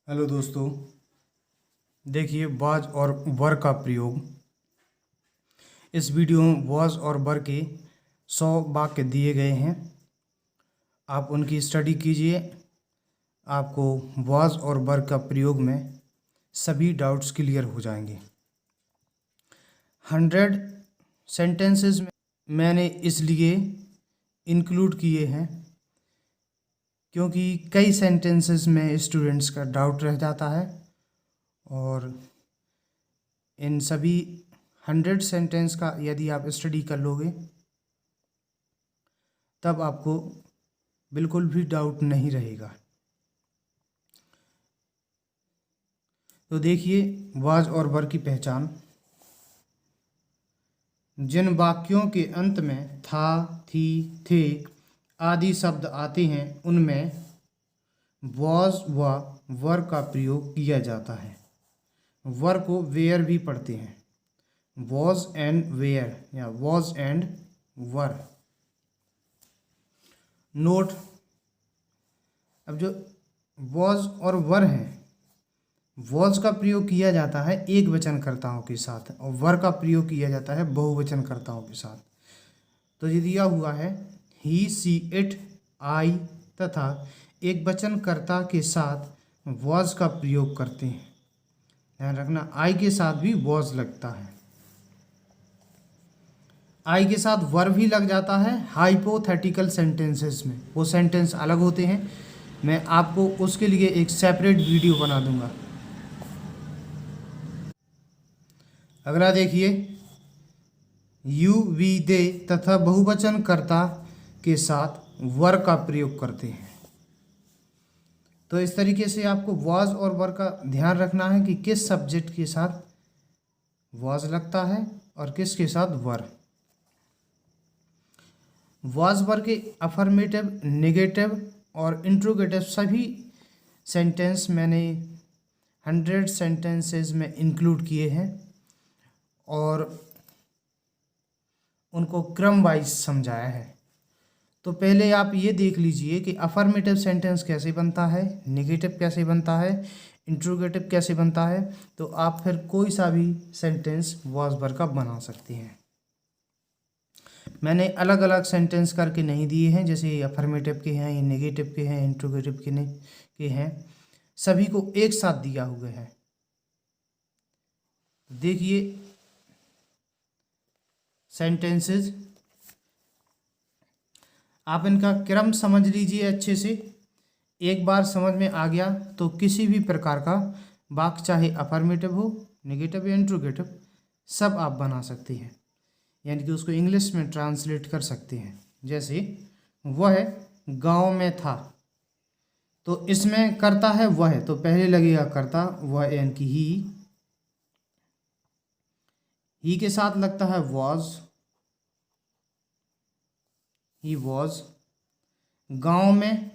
Hello दोस्तों, देखिए was और वर का प्रयोग। इस वीडियो में वाज और वर के 100 वाक्य दिए गए हैं। आप उनकी स्टडी कीजिए। आपको वाज और वर का प्रयोग में सभी डाउट्स क्लियर हो जाएंगे। 100 सेंटेंसेस में मैंने इसलिए इंक्लूड किए हैं क्योंकि कई सेंटेंसेस में स्टूडेंट्स का डाउट रह जाता है और इन सभी 100 सेंटेंस का यदि आप स्टडी कर लोगे तब आपको बिल्कुल भी डाउट नहीं रहेगा। तो देखिए वाज और वर की पहचान। जिन वाक्यों के अंत में था, थी, थे आदि शब्द आते हैं उनमें वाज व वर का प्रयोग किया जाता है। वर को वेयर भी पढ़ते हैं, वॉज एंड वेयर या वॉज एंड वर। नोट, अब जो वॉज और वर हैं, वॉज का प्रयोग किया जाता है एक वचनकर्ताओं के साथ और वर का प्रयोग किया जाता है बहुवचनकर्ताओं के साथ। तो ये दिया हुआ है ही, सी, इट, आई तथा एक वचनकर्ता के साथ वॉज का प्रयोग करते हैं। ध्यान रखना, आई के साथ भी वॉज लगता है। आई के साथ वर भी लग जाता है हाइपोथेटिकल सेंटेंसेस में, वो सेंटेंस अलग होते हैं। मैं आपको उसके लिए एक सेपरेट वीडियो बना दूंगा। अगला देखिए, यू, वी, दे तथा बहुवचनकर्ता के साथ वर का प्रयोग करते हैं। तो इस तरीके से आपको वाज और वर का ध्यान रखना है कि किस सब्जेक्ट के साथ वाज लगता है और किसके साथ वर। वाज वर के अफर्मेटिव, नेगेटिव और इंट्रोगेटिव सभी सेंटेंस मैंने 100 सेंटेंसेस में इंक्लूड किए हैं और उनको क्रम वाइज समझाया है। तो पहले आप ये देख लीजिए कि अफर्मेटिव सेंटेंस कैसे बनता है, नेगेटिव कैसे बनता है, इंट्रोगेटिव कैसे बनता है। तो आप फिर कोई सा भी सेंटेंस वाज वर का बना सकते हैं। मैंने अलग अलग सेंटेंस करके नहीं दिए हैं, जैसे अफर्मेटिव के हैं, नेगेटिव के हैं, इंट्रोगेटिव के हैं, सभी को एक साथ दिया हुआ है। देखिए सेंटेंसेस, आप इनका क्रम समझ लीजिए अच्छे से। एक बार समझ में आ गया तो किसी भी प्रकार का वाक्य, चाहे अफर्मेटिव हो, नेगेटिव या इंट्रोगेटिव, सब आप बना सकते हैं, यानी कि उसको इंग्लिश में ट्रांसलेट कर सकते हैं। जैसे वह गांव में था, तो इसमें करता है वह, तो पहले लगेगा करता वह, यानी कि ही के साथ लगता है वॉज, ही वॉज। गांव में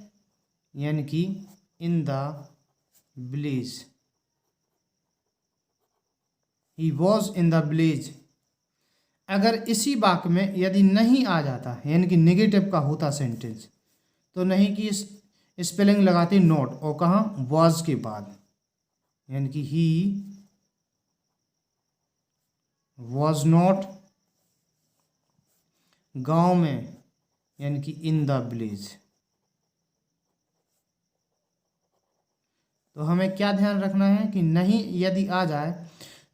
यानी कि in the village, he was in the village. अगर इसी वाक्य में यदि नहीं आ जाता, यानी कि नेगेटिव का होता सेंटेंस, तो नहीं की स्पेलिंग लगाते नॉट, और कहाँ वॉज के बाद, यानी कि ही वॉज नॉट गांव में, यानी कि इन द विलेज। तो हमें क्या ध्यान रखना है कि नहीं यदि आ जाए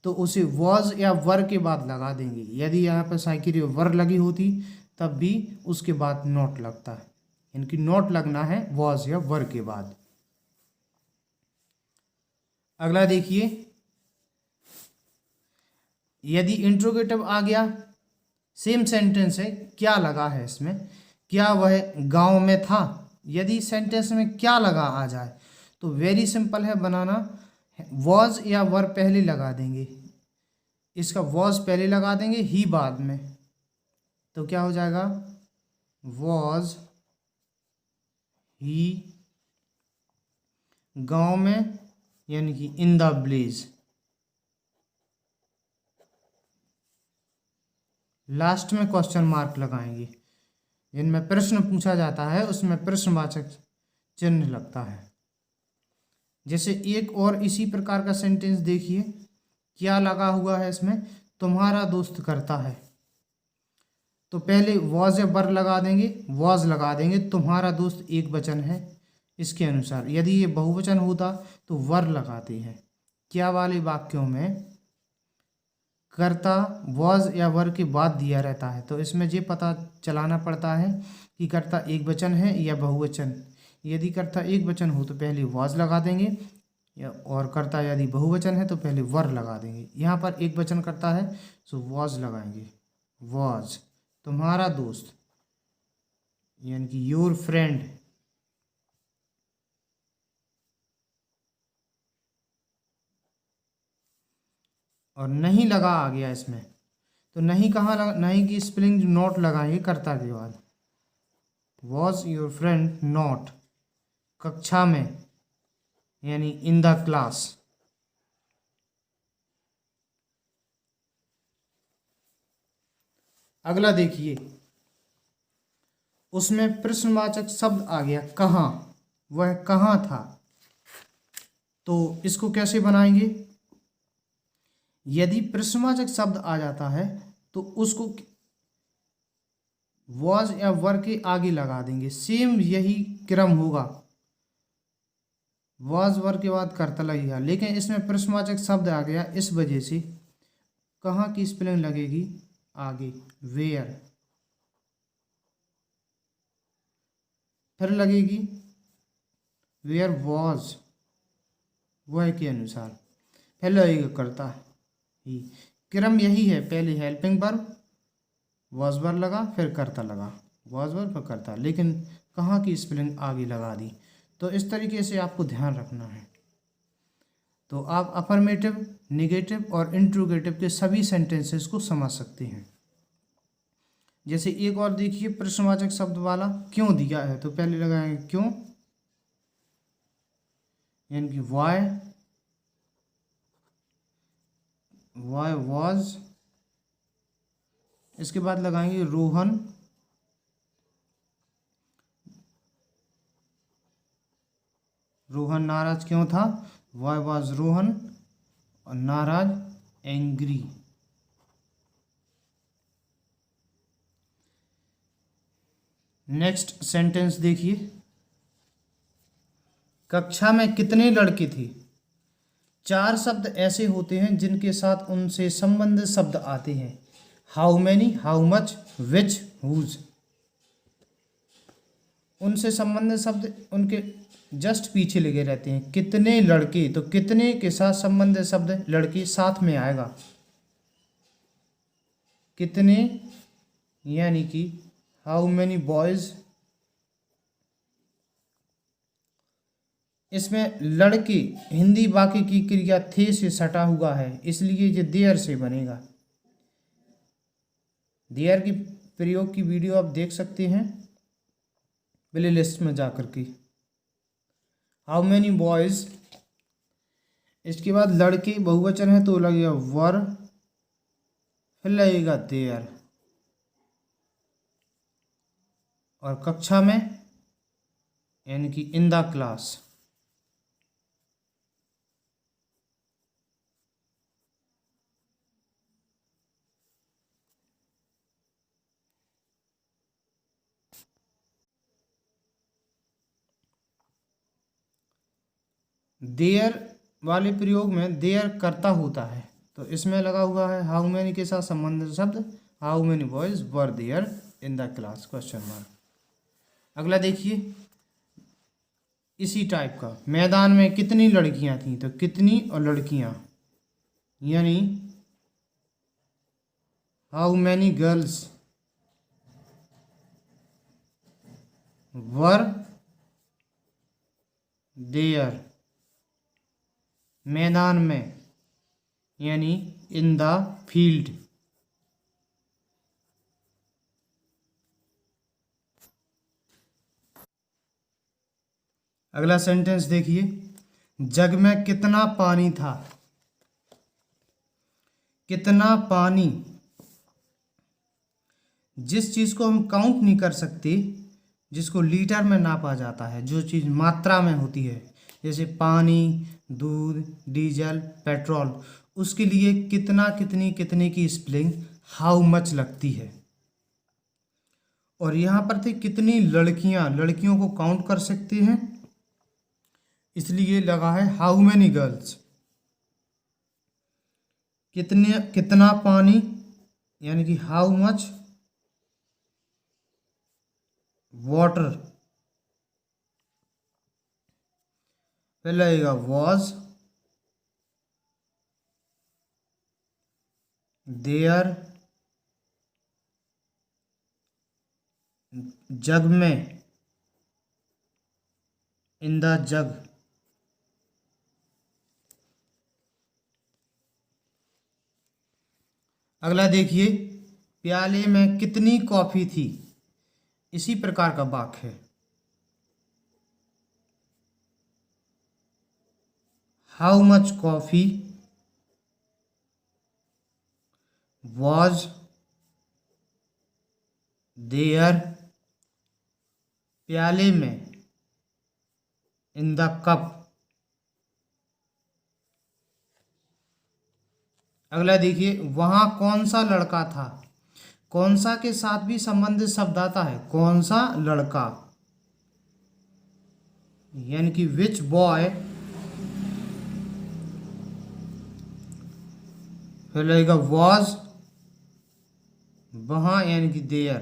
तो उसे वॉज या वर के बाद लगा देंगे। यदि यहाँ पर साइकिल वर लगी होती तब भी उसके बाद नॉट लगता है, इनकी नॉट लगना है वॉज या वर के बाद। अगला देखिए, यदि इंट्रोगेटिव आ गया, सेम सेंटेंस है, क्या लगा है इसमें, क्या वह गांव में था। यदि सेंटेंस में क्या लगा आ जाए तो वेरी सिंपल है बनाना, वॉज या वर पहले लगा देंगे, इसका वॉज पहले लगा देंगे, ही बाद में। तो क्या हो जाएगा, वॉज ही गांव में, यानी कि इन द विलेज। लास्ट में क्वेश्चन मार्क लगाएंगे, जिनमें प्रश्न पूछा जाता है उसमें प्रश्नवाचक चिन्ह लगता है। जैसे एक और इसी प्रकार का सेंटेंस देखिए, क्या लगा हुआ है इसमें, तुम्हारा दोस्त करता है। तो पहले वॉज या वर लगा देंगे, वॉज लगा देंगे, तुम्हारा दोस्त एक वचन है इसके अनुसार। यदि ये बहुवचन होता तो वर लगाते हैं। क्या वाले वाक्यों में कर्ता वॉज या वर के बाद दिया रहता है, तो इसमें ये पता चलाना पड़ता है कि कर्ता एक वचन है या बहुवचन। यदि कर्ता एक वचन हो तो पहले वॉज लगा देंगे, और कर्ता यदि बहुवचन है तो पहले वर लगा देंगे। यहाँ पर एक वचन करता है तो वॉज लगाएंगे, वॉज तुम्हारा दोस्त, यानी कि योर फ्रेंड। और नहीं लगा आ गया इसमें, तो नहीं कहाँ लगा, नहीं की स्पेलिंग नॉट लगाएंगे कर्ता के बाद। वॉज योर फ्रेंड नॉट कक्षा में, यानी इन द क्लास। अगला देखिए, उसमें प्रश्नवाचक शब्द आ गया कहाँ, वह कहाँ था। तो इसको कैसे बनाएंगे, यदि प्रश्नवाचक शब्द आ जाता है तो उसको वॉज या वर के आगे लगा देंगे, सेम यही क्रम होगा, वॉज वर के बाद कर्ता लगेगा। लेकिन इसमें प्रश्नवाचक शब्द आ गया, इस वजह से कहाँ की स्पेलिंग लगेगी आगे, वेयर। फिर लगेगी वेयर वॉज, वह के अनुसार। फिर लगेगा कर्ता ही, क्रम यही है, पहले हेल्पिंग वर्ब, वॉज वर्ब लगा, फिर कर्ता लगा, वॉज वर्ब फिर कर्ता, लेकिन कहाँ की स्पेलिंग आगे लगा दी। तो इस तरीके से आपको ध्यान रखना है। तो आप अफर्मेटिव, निगेटिव और इंट्रोगेटिव के सभी सेंटेंसेस को समझ सकते हैं। जैसे एक और देखिए प्रश्नवाचक शब्द वाला, क्यों दिया है, तो पहले लगाएंगे क्यों, यानी कि वाई, वाई वॉज। इसके बाद लगाएंगे रोहन, रोहन नाराज क्यों था, वाई वॉज रोहन, और नाराज एंग्री। नेक्स्ट सेंटेंस देखिए, कक्षा में कितने लड़के थे। चार शब्द ऐसे होते हैं जिनके साथ उनसे संबंधित शब्द आते हैं, how many, how much, which, whose. उनसे संबंधित शब्द उनके जस्ट पीछे लगे रहते हैं। कितने लड़के, तो कितने के साथ संबंधित शब्द लड़के साथ में आएगा, कितने, यानी कि हाउ मैनी बॉयज। इसमें लड़के हिंदी वाक्य की क्रिया थे से सटा हुआ है, इसलिए ये देयर से बनेगा। देयर की प्रयोग की वीडियो आप देख सकते हैं प्ले लिस्ट में जाकर के। हाउ मैनी बॉयज, इसके बाद लड़के बहुवचन है तो लगेगा वर, फिर लगेगा देयर, और कक्षा में यानी कि इन द क्लास। देयर वाले प्रयोग में देयर कर्ता होता है, तो इसमें लगा हुआ है हाउ मैनी के साथ संबंधित शब्द, how many boys were there in the class, question mark. अगला देखिए इसी टाइप का, मैदान में कितनी लड़कियां थीं, तो कितनी और लड़कियां, यानी how many girls were there, मैदान में, यानी इन द फील्ड। अगला सेंटेंस देखिए, जग में कितना पानी था। कितना पानी, जिस चीज को हम काउंट नहीं कर सकते, जिसको लीटर में नापा जाता है, जो चीज मात्रा में होती है, जैसे पानी, दूध, डीजल, पेट्रोल, उसके लिए कितना कितनी कितने की स्पेलिंग हाउ मच लगती है। और यहाँ पर थे कितनी लड़कियों को काउंट कर सकते हैं, इसलिए लगा है हाउ मैनी गर्ल्स। कितना पानी, यानी कि हाउ मच वाटर। फिर लगेगा वॉज देयर जग में, इन द जग। अगला देखिए, प्याले में कितनी कॉफी थी, इसी प्रकार का वाक्य है। How much coffee was there, प्याले में, इन द कप। अगला देखिए, वहां कौन सा लड़का था। कौन सा के साथ भी संबंधित शब्द आता है, कौन सा लड़का, यानी कि विच बॉय। फिर लगेगा वॉज, वहां यानी कि there,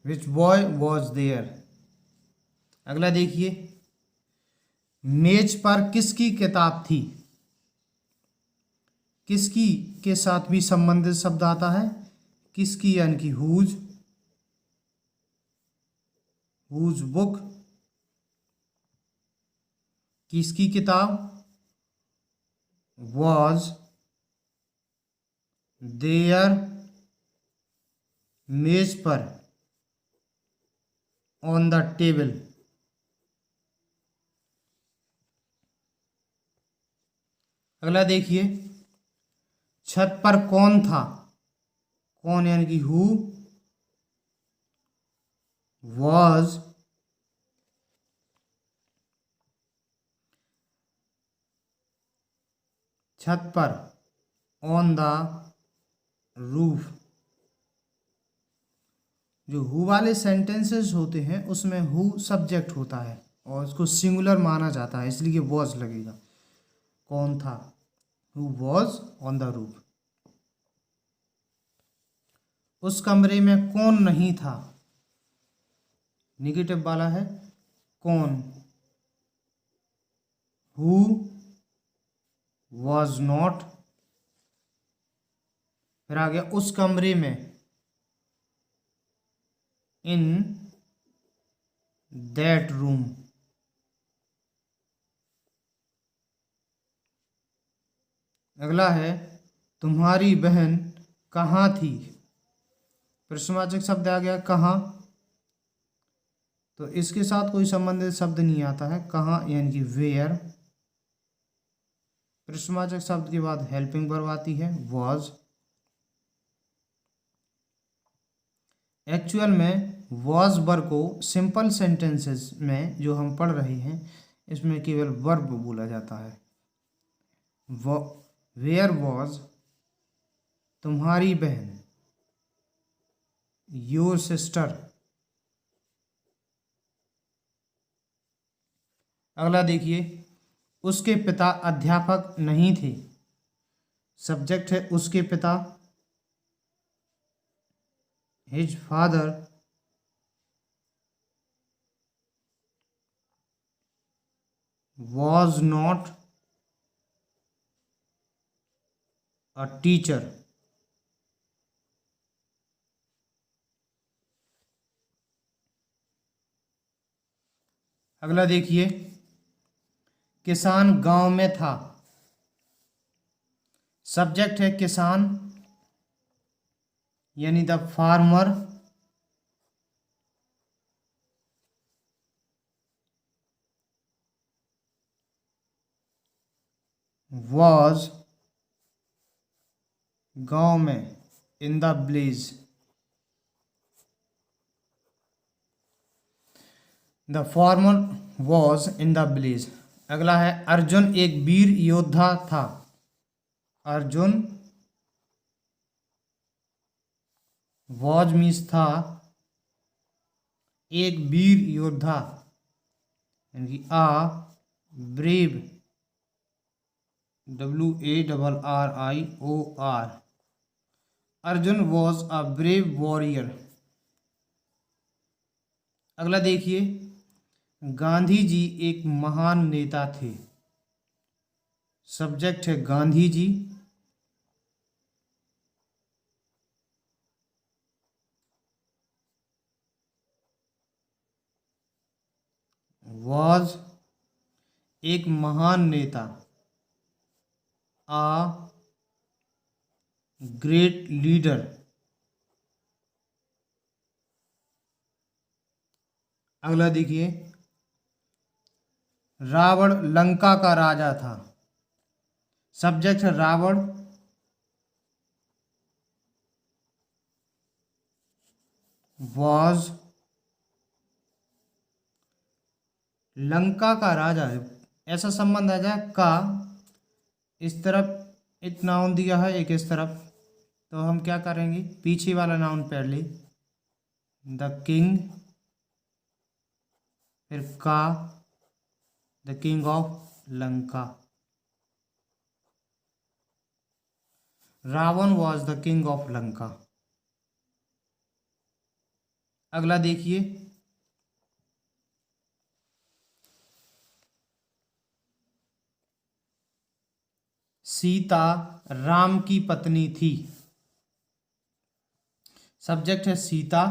which boy was there. अगला देखिए, मेज पर किसकी किताब थी। किसकी के साथ भी संबंधित शब्द आता है, किसकी यानी कि हुज बुक, किसकी किताब वॉज देयर मेज पर, ऑन द टेबल। अगला देखिए, छत पर कौन था। कौन यानी कि हु वॉज छत पर, ऑन द रूफ। जो हु वाले सेंटेंसेस होते हैं उसमें हु सब्जेक्ट होता है और उसको सिंगुलर माना जाता है, इसलिए वॉज लगेगा। कौन था, who was on the roof. उस कमरे में कौन नहीं था, निगेटिव वाला है कौन, हु वॉज नॉट। फिर आ गया उस कमरे में, इन दैट रूम। अगला है, तुम्हारी बहन कहाँ थी। प्रश्नवाचक शब्द आ गया कहाँ, तो इसके साथ कोई संबंधित शब्द नहीं आता है, कहाँ यानी कि वेयर। प्रश्नवाचक शब्द के बाद हेल्पिंग वर्ब आती है वॉज। एक्चुअल में वॉज वर्ब को सिंपल सेंटेंसेस में जो हम पढ़ रहे हैं इसमें केवल वर्ब बोला जाता है। वेयर वॉज तुम्हारी बहन, योर सिस्टर। अगला देखिए, उसके पिता अध्यापक नहीं थे। सब्जेक्ट है उसके पिता, his father was not a teacher. अगला देखिए, किसान गांव में था। सब्जेक्ट है किसान यानी द फार्मर, वॉज गांव में, in the village. The farmer was in the village. अगला है अर्जुन एक वीर योद्धा था। अर्जुन वॉज मीन्स था, एक वीर योद्धा यानी कि brave, WARRIOR। Arjun was a brave warrior. अगला देखिए, गांधी जी एक महान नेता थे। सब्जेक्ट है गांधी जी, वॉज एक महान नेता, आ ग्रेट लीडर। अगला देखिए, रावण लंका का राजा था। सब्जेक्ट है रावण, वॉज लंका का राजा है। ऐसा संबंध आ जाए का, इस तरफ एक नाउन दिया है एक इस तरफ, तो हम क्या करेंगे, पीछे वाला नाउन पहले, द किंग, फिर का, the king of Lanka. Ravana was the king of Lanka. अगला देखिए, सीता राम की पत्नी थी। सब्जेक्ट है सीता,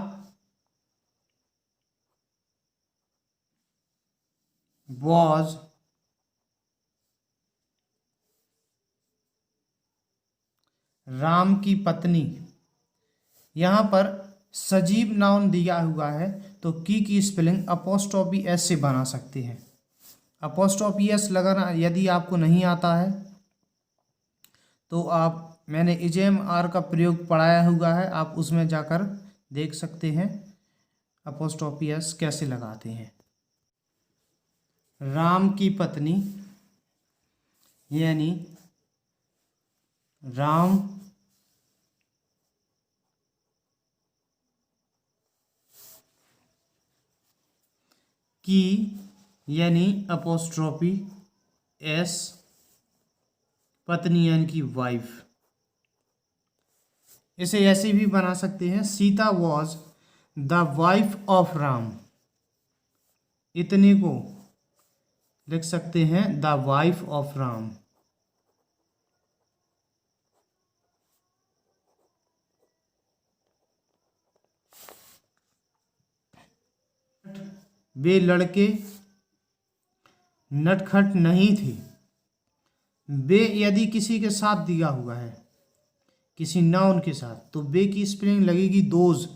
वॉज राम की पत्नी। यहाँ पर सजीव नाउन दिया हुआ है तो की स्पेलिंग अपोस्ट्रोफी एस से बना सकते हैं। अपोस्ट्रोफी एस लगाना यदि आपको नहीं आता है तो मैंने IJMR का प्रयोग पढ़ाया हुआ है, आप उसमें जाकर देख सकते हैं अपोस्ट्रोफी एस कैसे लगाते हैं। राम की पत्नी यानी राम की यानी अपोस्ट्रोफी एस, पत्नी यानी कि वाइफ। इसे ऐसे भी बना सकते हैं, Sita was the wife of Ram. इतने को लिख सकते हैं द वाइफ ऑफ राम। वे लड़के नटखट नहीं थे। वे यदि किसी के साथ दिया हुआ है, किसी नाउन के साथ, तो वे की स्पेलिंग लगेगी दोज।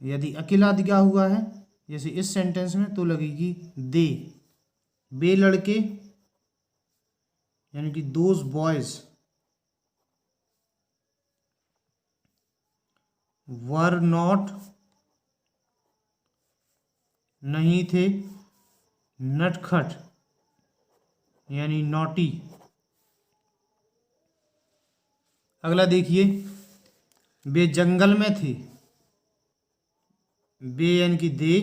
यदि अकेला दिया हुआ है जैसे इस सेंटेंस में तो लगेगी दे। वे लड़के यानी कि दोज बॉयज वर नॉट नहीं थे, नटखट यानी नॉटी। अगला देखिए, वे जंगल में थे। वे यानी कि दे,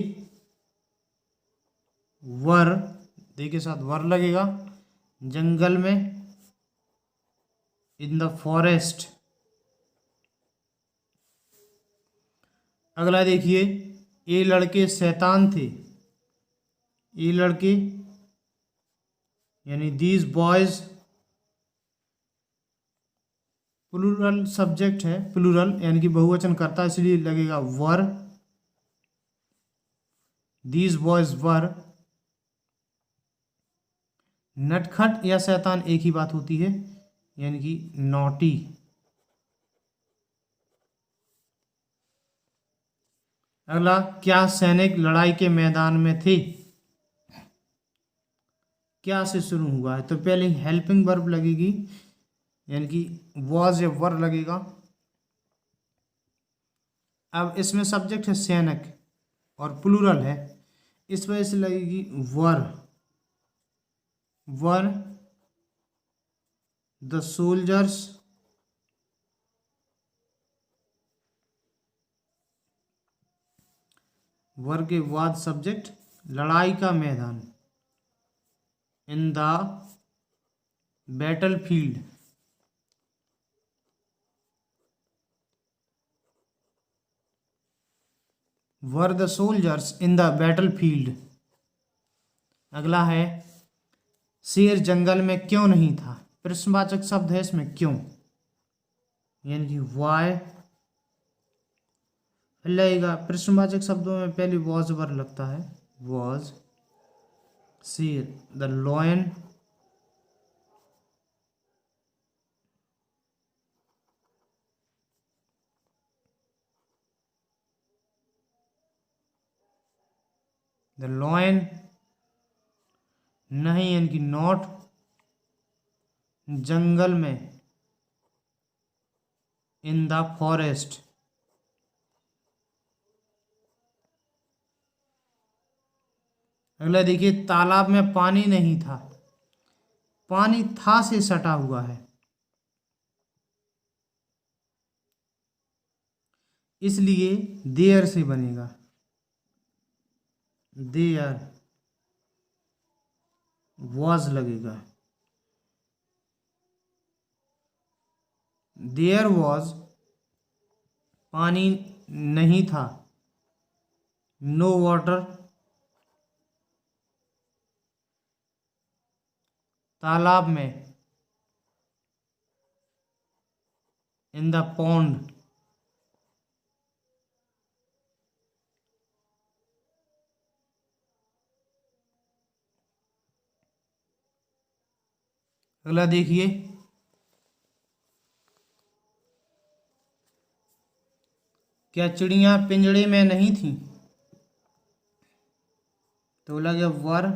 वर, दे के साथ वर लगेगा, जंगल में, इन द फॉरेस्ट। अगला देखिए, ये लड़के शैतान थे। ये लड़के यानी दीज बॉयज, प्लूरल सब्जेक्ट है, प्लूरल यानी कि बहुवचन करता है इसलिए लगेगा वर। These boys were. नटखट या शैतान एक ही बात होती है यानी कि नॉटी। अगला, क्या सैनिक लड़ाई के मैदान में थे। क्या से शुरू हुआ है तो पहले हेल्पिंग वर्ब लगेगी यानी कि वॉज या वर लगेगा। अब इसमें सब्जेक्ट है सैनिक और प्लूरल है, इस वजह से लगेगी वर, वर द सोल्जर्स वर के बाद सब्जेक्ट लड़ाई का मैदान, in the battle field, were the soldiers in the battle field. अगला है शेर जंगल में क्यों नहीं था। प्रश्नवाचक शब्द है इसमें क्यों, यानी कि वाई लगेगा। प्रश्नवाचक शब्दों में पहले वॉज वर लगता है, वॉज शेर, द लॉयन द लॉयन नहीं, यानी कि नॉट, जंगल में, इन द फॉरेस्ट। अगला देखिए तालाब में पानी नहीं था, पानी था से सटा हुआ है, इसलिए देयर से बनेगा, देयर वॉज लगेगा, देयर वॉज पानी नहीं था, नो वाटर तालाब में, इन द पॉन्ड। अगला देखिए क्या चिड़िया पिंजड़े में नहीं थी, तो बोला गया वर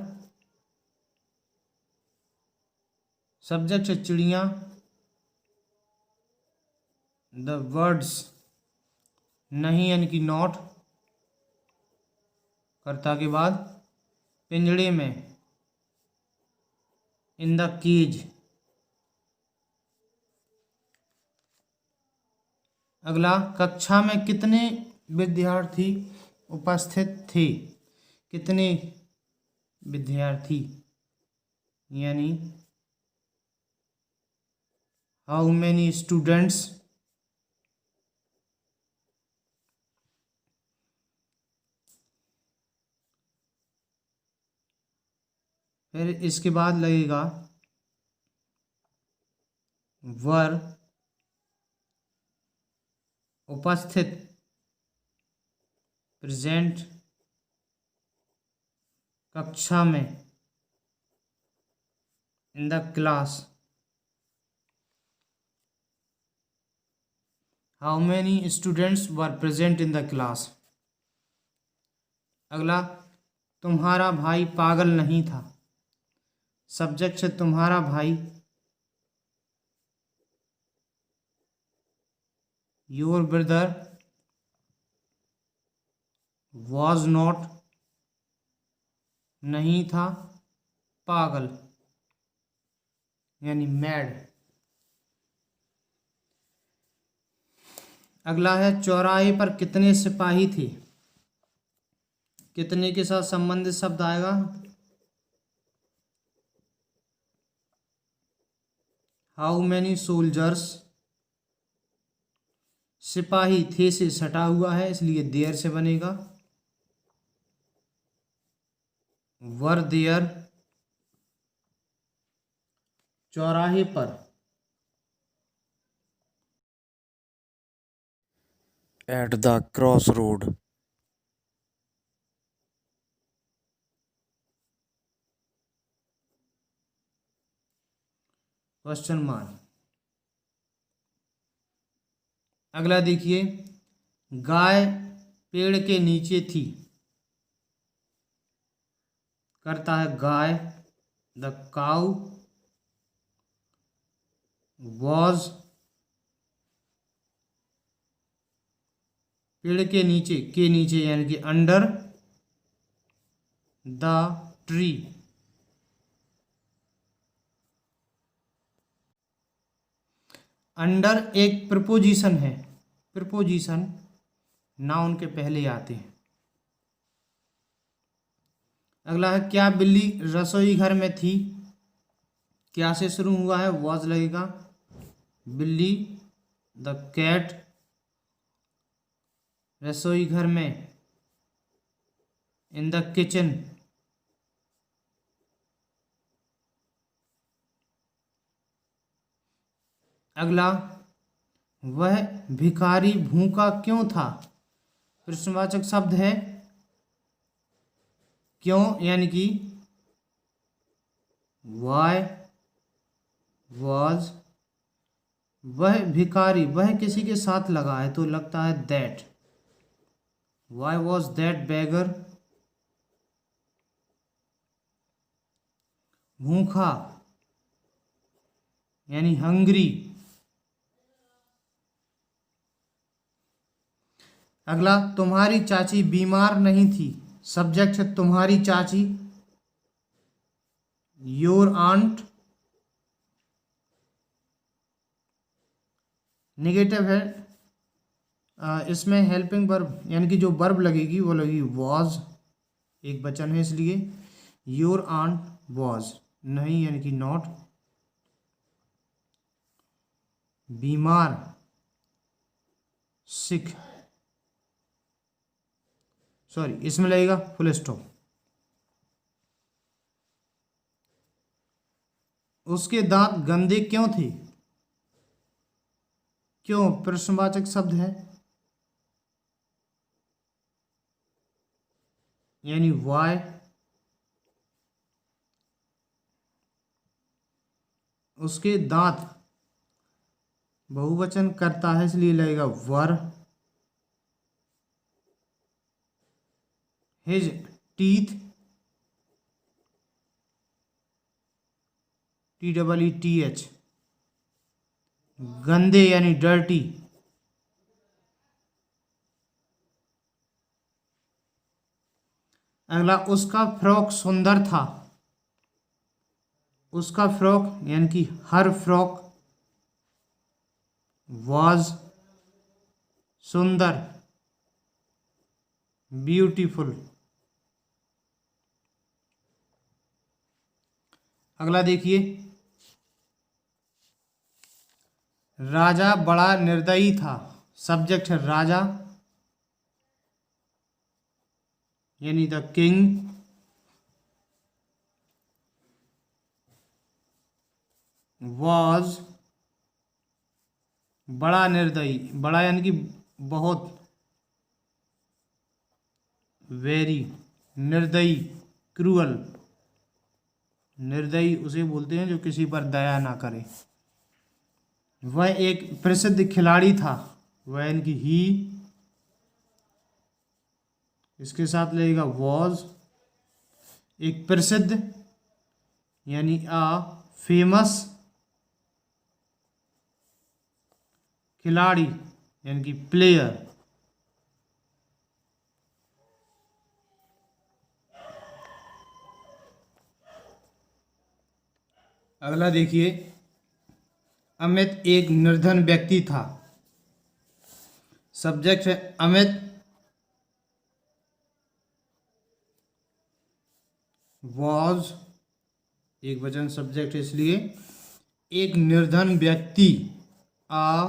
सब्जेक्ट है चिड़िया, द वर्ड्स नहीं, यानी कि नॉट कर्ता के बाद, पिंजड़े में, इन द केज। अगला कक्षा में कितने विद्यार्थी उपस्थित थे, कितने विद्यार्थी, यानी हाउ मेनी स्टूडेंट्स। फिर इसके बाद लगेगा वर उपस्थित, प्रेजेंट, कक्षा में, in the class. How many students were present in the class. अगला तुम्हारा भाई पागल नहीं था, सब्जेक्ट से तुम्हारा भाई, योर ब्रदर वॉज नॉट नहीं था पागल, यानी मैड। अगला है चौराहे पर कितने सिपाही थे, कितने के साथ संबंधित शब्द आएगा, हाउ मैनी सोल्जर्स, सिपाही थे से सटा हुआ है इसलिए देयर से बनेगा, वर देयर चौराहे पर, at the crossroad, question mark. अगला देखिए गाय पेड़ के नीचे थी, करता है गाय, द काउ वॉज, पेड़ के नीचे, यानी कि अंडर द ट्री। अंडर एक प्रपोजिशन है, प्रपोजिशन नाउन के पहले आते हैं। अगला है क्या बिल्ली रसोई घर में थी। क्या से शुरू हुआ है, वॉज लगेगा। बिल्ली द कैट रसोई घर में, इन द किचन। अगला वह भिखारी भूखा क्यों था। प्रश्नवाचक शब्द है क्यों, यानी कि वाई वॉज। वह भिखारी, वह किसी के साथ लगा है तो लगता है दैट। वाई वॉज दैट बेगर भूखा, यानी हंग्री। अगला तुम्हारी चाची बीमार नहीं थी। सब्जेक्ट है तुम्हारी चाची, योर आंट। नेगेटिव है, इसमें हेल्पिंग वर्ब यानी कि जो वर्ब लगेगी वो लगेगी वॉज, एक वचन है इसलिए। योर आंट वॉज नहीं, यानी कि नॉट। बीमार सिक, सॉरी इसमें लगेगा फुल स्टॉप। उसके दांत गंदे क्यों थे। क्यों प्रश्नवाचक शब्द है, यानी वाई। उसके दांत बहुवचन करता है इसलिए लगेगा वर। हिज टीथ, TEETH, गंदे यानी डर्टी। अगला उसका फ्रॉक सुंदर था। उसका फ्रॉक यानी कि हर फ्रॉक वाज सुंदर, ब्यूटीफुल। अगला देखिए, राजा बड़ा निर्दयी था। सब्जेक्ट है राजा, यानी द किंग। वॉज बड़ा निर्दयी, बड़ा यानी कि बहुत, वेरी। निर्दयी क्रूअल, निर्दयी उसे बोलते हैं जो किसी पर दया ना करे। वह एक प्रसिद्ध खिलाड़ी था। वह यानी कि ही, इसके साथ लगेगा वॉज। एक प्रसिद्ध यानी फेमस, खिलाड़ी यानी कि प्लेयर। अगला देखिए, अमित एक निर्धन व्यक्ति था। सब्जेक्ट है अमित, वॉज एक वचन सब्जेक्ट है इसलिए। एक निर्धन व्यक्ति, आ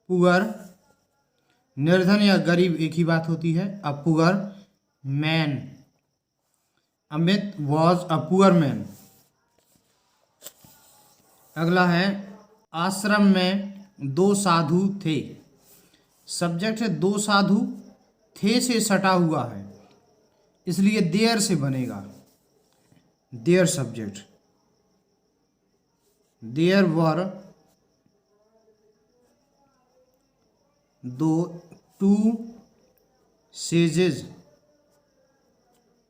पुअर। निर्धन या गरीब एक ही बात होती है। A poor man, Amit was a poor man. अगला है आश्रम में दो साधु थे। सब्जेक्ट है दो साधु, थे से सटा हुआ है इसलिए देयर से बनेगा। देयर सब्जेक्ट, देयर वर दो टू सेजेस,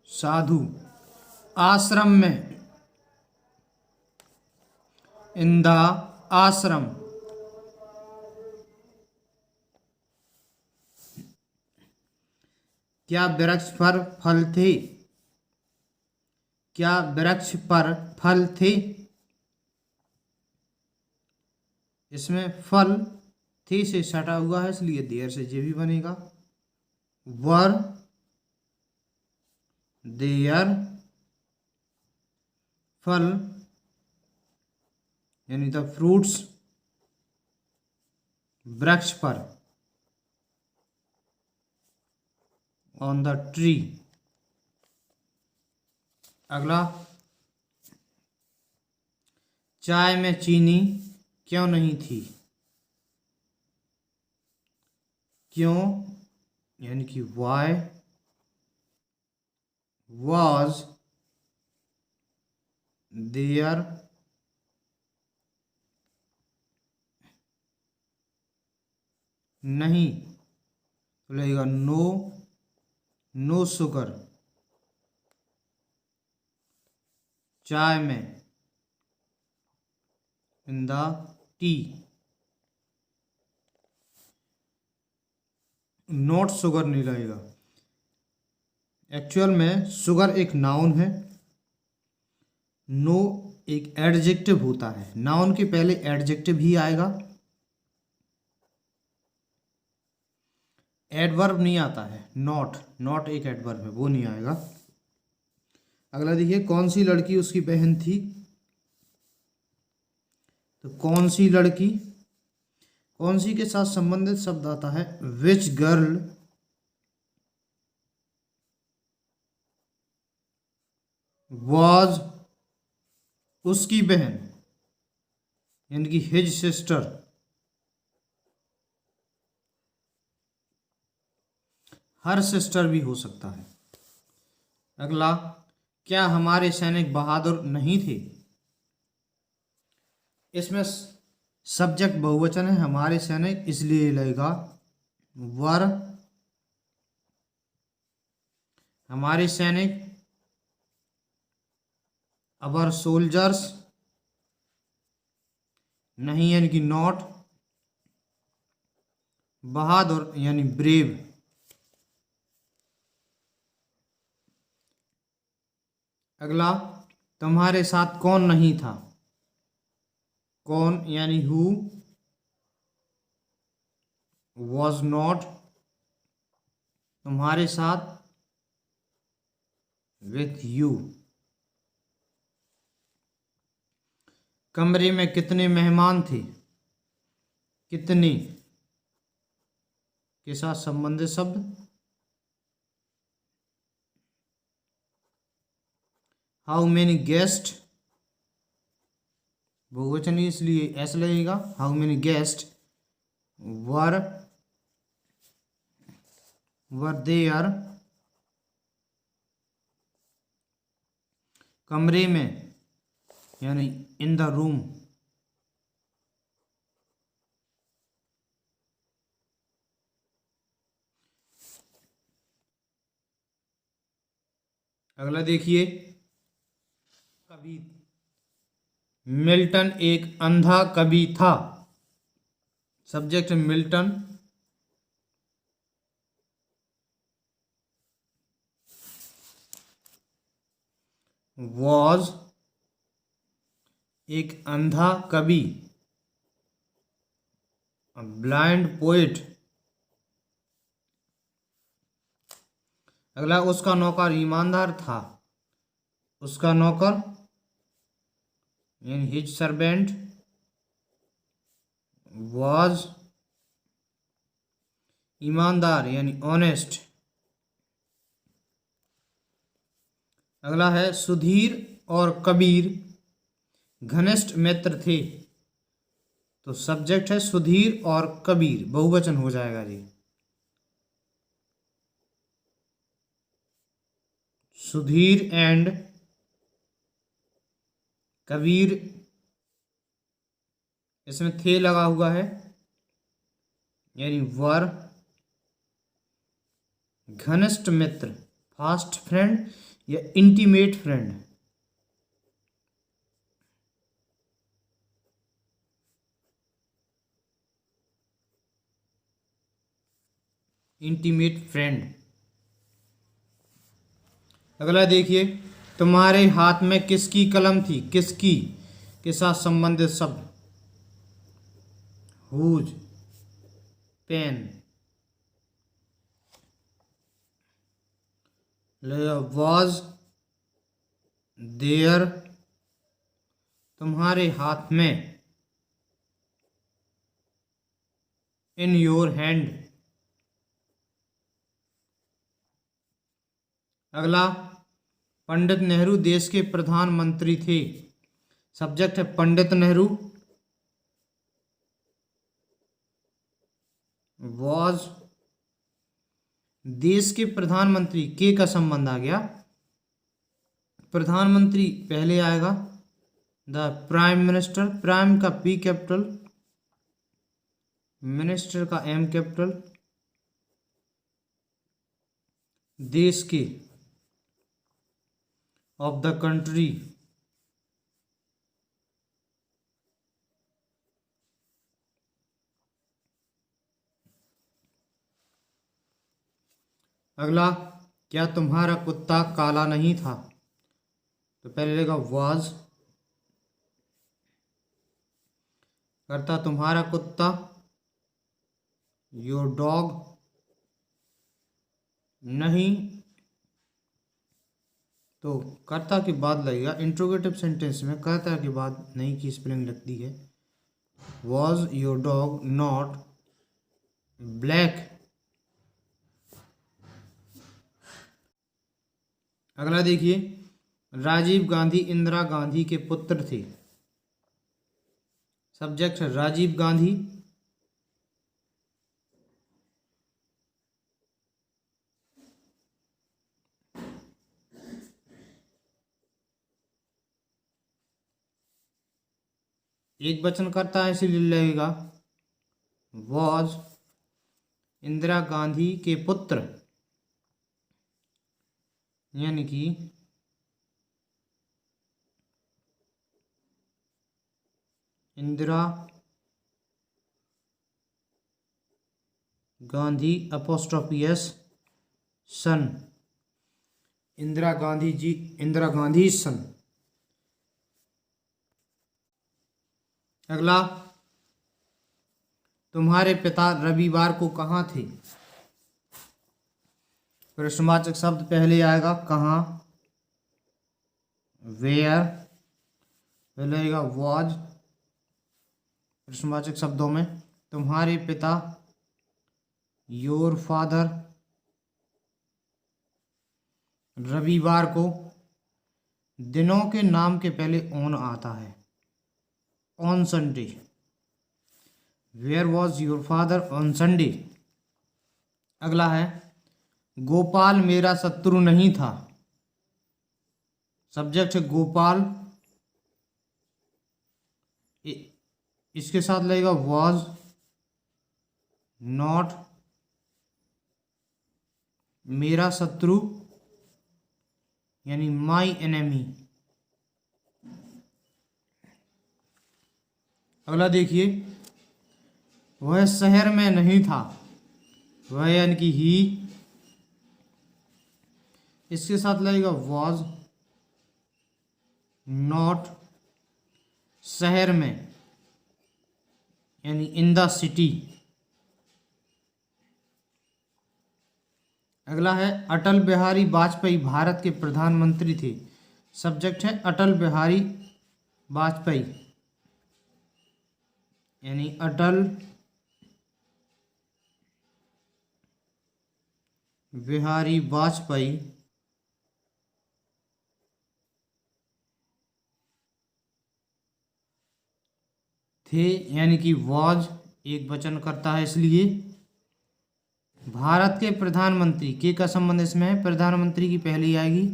साधु। आश्रम में, इन द आश्रम। क्या वृक्ष पर फल थे। क्या वृक्ष पर फल थे? इसमें फल थे से सटा हुआ है, इसलिए देयर से जे भी बनेगा। वर देयर फल यानी द फ्रूट्स वृक्ष पर ऑन द ट्री। अगला, चाय में चीनी क्यों नहीं थी? क्यों यानी कि वाई वॉज देयर नहीं, तो लगेगा नो, नो शुगर चाय में, in the T. Not sugar नहीं लगेगा। एक्चुअल में शुगर एक नाउन है, नो एक एडजेक्टिव होता है। नाउन के पहले एडजेक्टिव ही आएगा, एडवर्ब नहीं आता है। नॉट, नॉट एक एडवर्ब है, वो नहीं आएगा। अगला देखिए, कौन सी लड़की उसकी बहन थी? तो कौन सी लड़की, कौन सी के साथ संबंधित शब्द आता है विच गर्ल वॉज उसकी बहन यानी कि हिज सिस्टर। हर सिस्टर भी हो सकता है। अगला, क्या हमारे सैनिक बहादुर नहीं थे? इसमें सब्जेक्ट बहुवचन है हमारे सैनिक, इसलिए लगेगा वर हमारे सैनिक, अवर सोल्जर्स नहीं यानी कि नॉट, बहादुर यानी ब्रेव। अगला, तुम्हारे साथ कौन नहीं था? कौन यानी हु, वॉज नॉट तुम्हारे साथ, विथ यू। कमरे में कितने मेहमान थे? कितने के साथ संबंधित शब्द हाउ मेनी गेस्ट, बहुवचन इसलिए एस लगेगा। How many guest were there कमरे में यानी इन द रूम। अगला देखिए, कवि मिल्टन एक अंधा कवि था। सब्जेक्ट मिल्टन, वॉज एक अंधा कवि, ब्लाइंड पोएट। अगला, उसका नौकर ईमानदार था। उसका नौकर यानी हिज सर्वेंट वॉज ईमानदार यानी ऑनेस्ट। अगला है, सुधीर और कबीर घनिष्ठ मित्र थे। तो सब्जेक्ट है सुधीर और कबीर, बहुवचन हो जाएगा जी। सुधीर एंड कबीर, इसमें थे लगा हुआ है यानी वर घनिष्ठ मित्र, फास्ट फ्रेंड या इंटीमेट फ्रेंड। Intimate friend. अगला देखिए, तुम्हारे हाथ में किसकी कलम थी, किसकी के साथ संबंधित शब्द, हुज पेन, वॉज देयर तुम्हारे हाथ में, इन योर हैंड। अगला, पंडित नेहरू देश के प्रधानमंत्री थे। सब्जेक्ट है पंडित नेहरू। वॉज, देश के प्रधानमंत्री के का संबंध आ गया, प्रधानमंत्री पहले आएगा, द प्राइम मिनिस्टर, प्राइम का पी कैपिटल, मिनिस्टर का एम कैपिटल, देश के, ऑफ द कंट्री, अगला, क्या तुम्हारा कुत्ता काला नहीं था, तो पहले लेगा वाज, करता तुम्हारा कुत्ता, योर डॉग, नहीं तो कर्ता के बाद लगेगा। इंट्रोगेटिव सेंटेंस में कर्ता के बाद नहीं की स्पेलिंग लगती है। Was your dog not black. अगला देखिए, राजीव गांधी इंदिरा गांधी के पुत्र थे। सब्जेक्ट है राजीव गांधी। एक वचन करता है इसीलिए लगेगा वॉज इंदिरा गांधी के पुत्र, यानी कि इंदिरा गांधी अपोस्ट्रोफी एस सन, इंदिरा गांधी जी, इंदिरा गांधी सन। अगला, तुम्हारे पिता रविवार को कहाँ थे। प्रश्नवाचक शब्द पहले आएगा कहाँ, वेयर, पहले आएगा वॉज, प्रश्नवाचक शब्दों में तुम्हारे पिता, योर फादर, रविवार को, दिनों के नाम के पहले ऑन आता है, on Sunday, where was your father on Sunday. अगला है, गोपाल मेरा शत्रु नहीं था। सब्जेक्ट है गोपाल, इसके साथ लगेगा वॉज नॉट मेरा शत्रु, यानी माई एनेमी। अगला देखिए, वह शहर में नहीं था, वह यानी कि ही, इसके साथ लगेगा वॉज नॉट शहर में, यानी इन द सिटी। अगला है, अटल बिहारी वाजपेयी भारत के प्रधानमंत्री थे। सब्जेक्ट है अटल बिहारी वाजपेयी, यानी अटल बिहारी वाजपेयी थे, यानी कि वॉज एक वचन करता है इसलिए। भारत के प्रधानमंत्री के का संबंध इसमें है, प्रधानमंत्री की पहली आएगी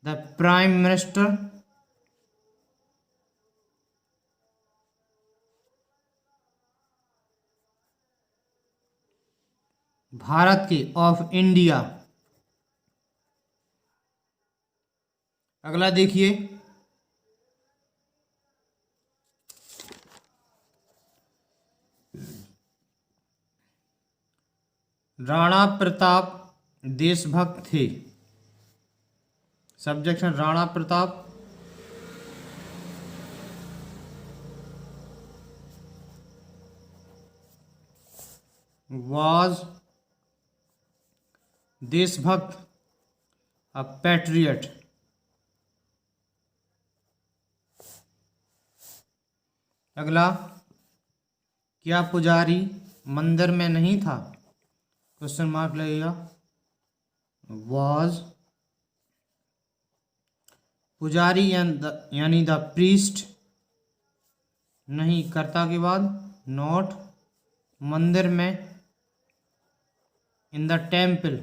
द प्राइम मिनिस्टर, भारत के, ऑफ इंडिया। अगला देखिए, राणा प्रताप देशभक्त थे। सब्जेक्ट है राणा प्रताप। was देशभक्त, a patriot। अगला, क्या पुजारी मंदिर में नहीं था? क्वेश्चन मार्क लगेगा। was पुजारी यानी द प्रीस्ट, नहीं कर्ता के बाद नॉट, मंदिर में in the temple,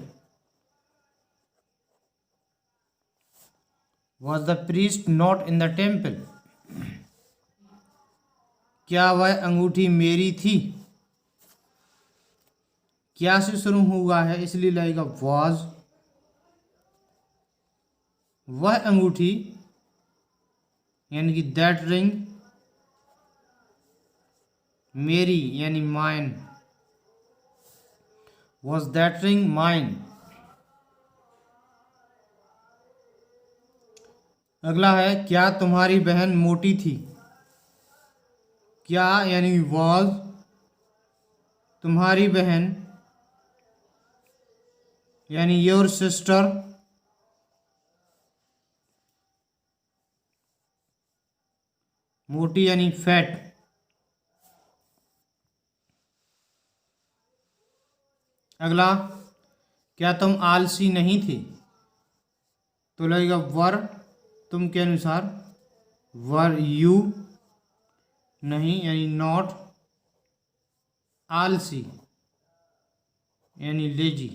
was the priest not in the temple। क्या वह अंगूठी मेरी थी? क्या से शुरू हुआ है इसलिए लगेगा was। वह अंगूठी यानी कि दैट रिंग, मेरी यानी mine, was that ring mine। अगला है, क्या तुम्हारी बहन मोटी थी? क्या यानी was, तुम्हारी बहन यानी योर सिस्टर, मोटी यानी फैट। अगला, क्या तुम आलसी नहीं थे? तो लगेगा वर, तुम के अनुसार वर यू, नहीं यानी नॉट, आलसी यानी लेजी।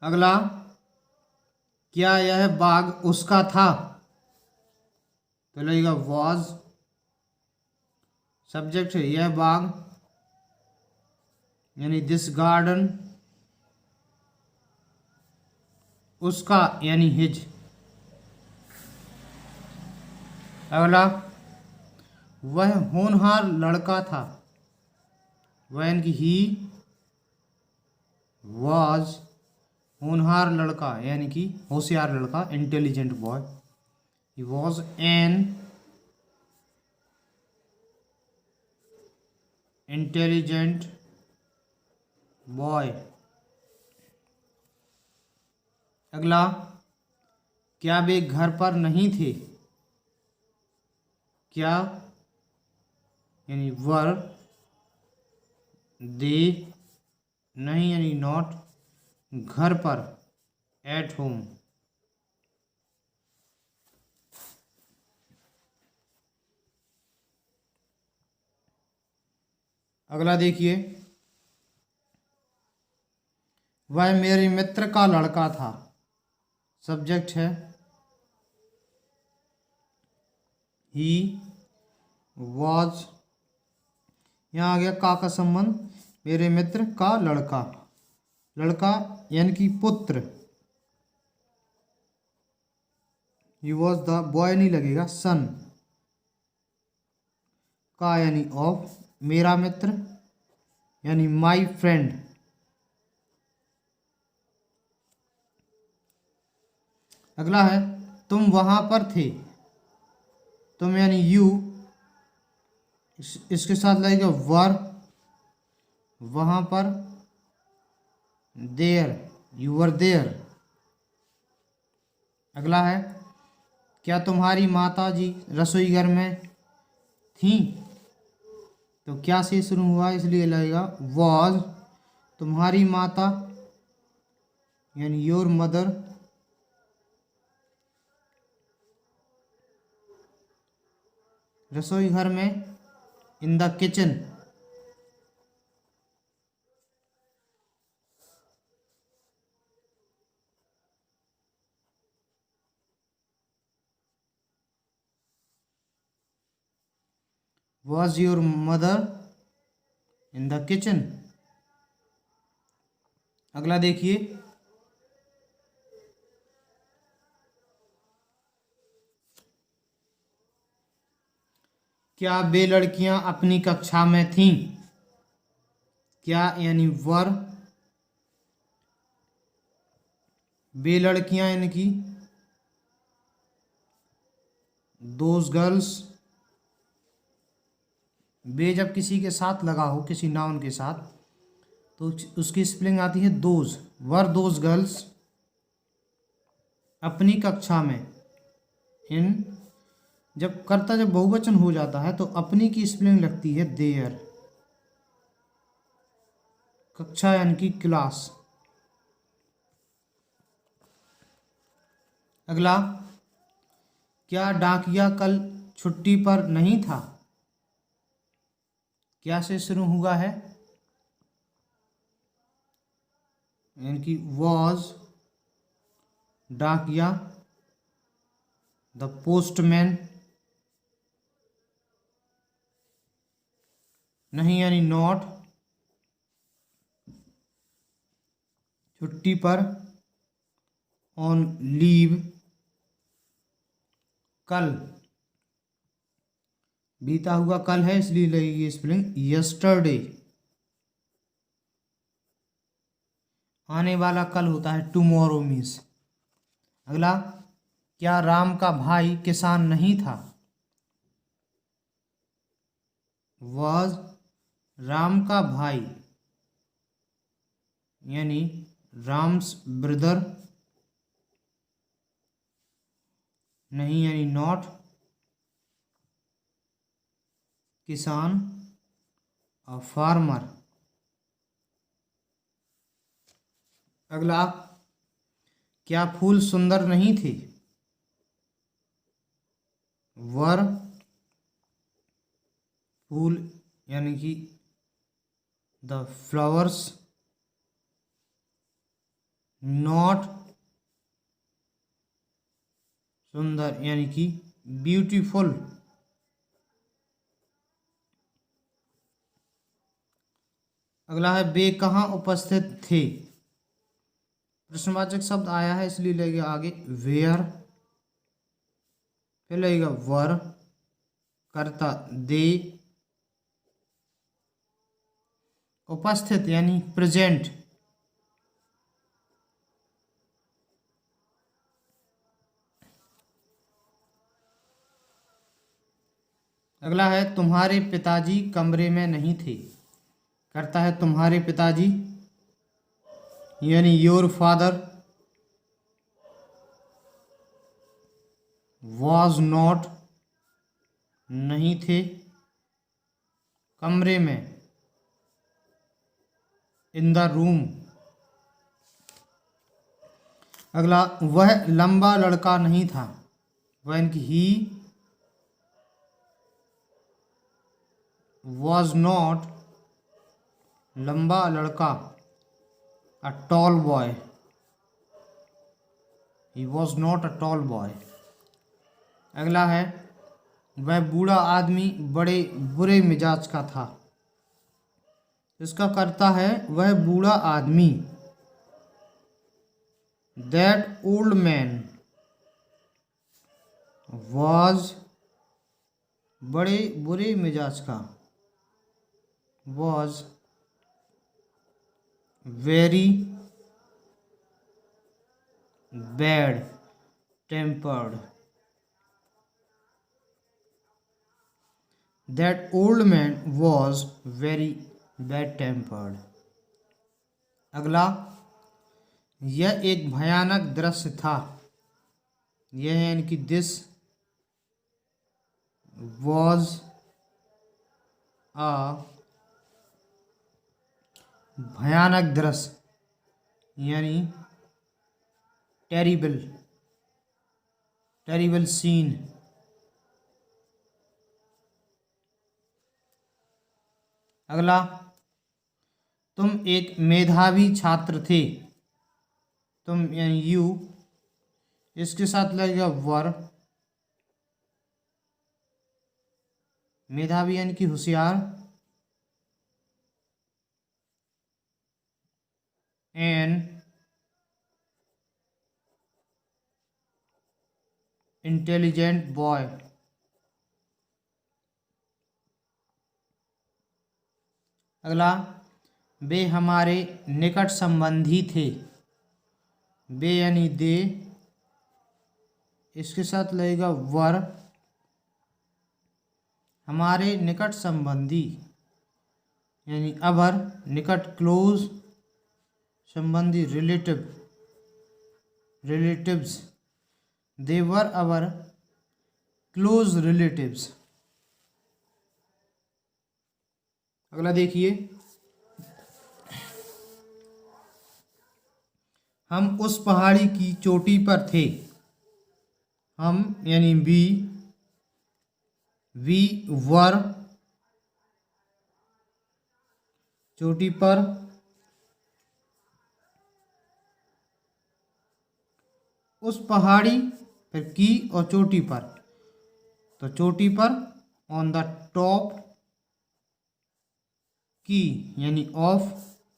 अगला, क्या यह बाग उसका था? तो लगेगा was। सब्जेक्ट है यह बाग यानी दिस गार्डन, उसका यानी हिज। अगला, वह होनहार लड़का था, वह यानी कि ही was होनहार लड़का यानी कि होशियार लड़का, intelligent boy. He was an intelligent boy. अगला, क्या वे घर पर नहीं थे? क्या यानी वर, दे नहीं यानी नॉट, घर पर एट होम। अगला देखिए, वह मेरे मित्र का लड़का था। सब्जेक्ट है ही was, यहाँ आ गया का संबंध, मेरे मित्र का लड़का, लड़का यानी कि पुत्र। ही वॉज द बॉय नहीं लगेगा, सन, का यानी ऑफ, मेरा मित्र यानी माई फ्रेंड। अगला है, तुम वहां पर थे। तुम यानी यू, इसके साथ लगेगा वर, वहां पर देयर, यू वर देयर। अगला है, क्या तुम्हारी माता जी रसोई घर में थी? तो क्या से शुरू हुआ इसलिए लगेगा was। तुम्हारी माता यानी योर मदर, रसोई घर में in the kitchen. Was your mother in the kitchen? अगला देखिए, क्या वे लड़कियां अपनी कक्षा में थीं? क्या यानी वर, वे लड़कियां इनकी, दोज गर्ल्स। वे जब किसी के साथ लगा हो, किसी नाउन के साथ, तो उसकी स्पेलिंग आती है दोज। वर दोज गर्ल्स अपनी कक्षा में। इन जब कर्ता जब बहुवचन हो जाता है तो अपनी की स्पेलिंग लगती है देयर। कक्षा यानी कि क्लास। अगला, क्या डाकिया कल छुट्टी पर नहीं था? क्या से शुरू हुआ है? यानी कि वॉज डाकिया द पोस्टमैन। नहीं यानी नॉट। छुट्टी पर, ऑन लीव। कल, बीता हुआ कल है इसलिए लगेगी स्पेलिंग यस्टरडे। आने वाला कल होता है टुमारो मीन्स। अगला, क्या राम का भाई किसान नहीं था? वॉज राम का भाई यानी राम्स ब्रदर। नहीं यानी नॉट। किसान, अ फार्मर। अगला, क्या फूल सुंदर नहीं थे? वर फूल यानी कि द फ्लावर्स नॉट सुंदर यानी कि ब्यूटीफुल। अगला है, वे कहाँ उपस्थित थे? प्रश्नवाचक शब्द आया है इसलिए लगेगा आगे वेयर। फिर लगेगा वर, कर्ता दे। उपस्थित यानी प्रेजेंट। अगला है, तुम्हारे पिताजी कमरे में नहीं थे। करता है तुम्हारे पिताजी यानी योर फादर। वॉज नॉट नहीं थे। कमरे में, इन द रूम। अगला, वह लंबा लड़का नहीं था। वह इनकी ही वॉज नॉट लंबा लड़का, a tall boy. He was not a tall boy. अगला है, वह बूढ़ा आदमी बड़े बुरे मिजाज का था। इसका कर्ता है वह बूढ़ा आदमी। दैट ओल्ड मैन वॉज बड़े बुरे मिजाज का, was very bad tempered. That old man was very bad tempered. अगला, यह एक भयानक दृश्य था। यह है यानी कि दिस was a भयानक दृश्य यानी टेरिबल सीन। अगला, तुम एक मेधावी छात्र थे। तुम यानी यू, इसके साथ लगेगा वर। मेधावी यानी कि होशियार। An intelligent boy. अगला, वे हमारे निकट संबंधी थे। बे यानी दे, इसके साथ लगेगा वर, हमारे निकट संबंधी यानी अवर, निकट क्लोज, संबंधी रिलेटिव्स, दे वर अवर क्लोज रिलेटिव्स। अगला देखिए, हम उस पहाड़ी की चोटी पर थे। हम यानी वी वर, चोटी पर, उस पहाड़ी, फिर की और चोटी पर, तो चोटी पर, ऑन द टॉप, की यानी ऑफ,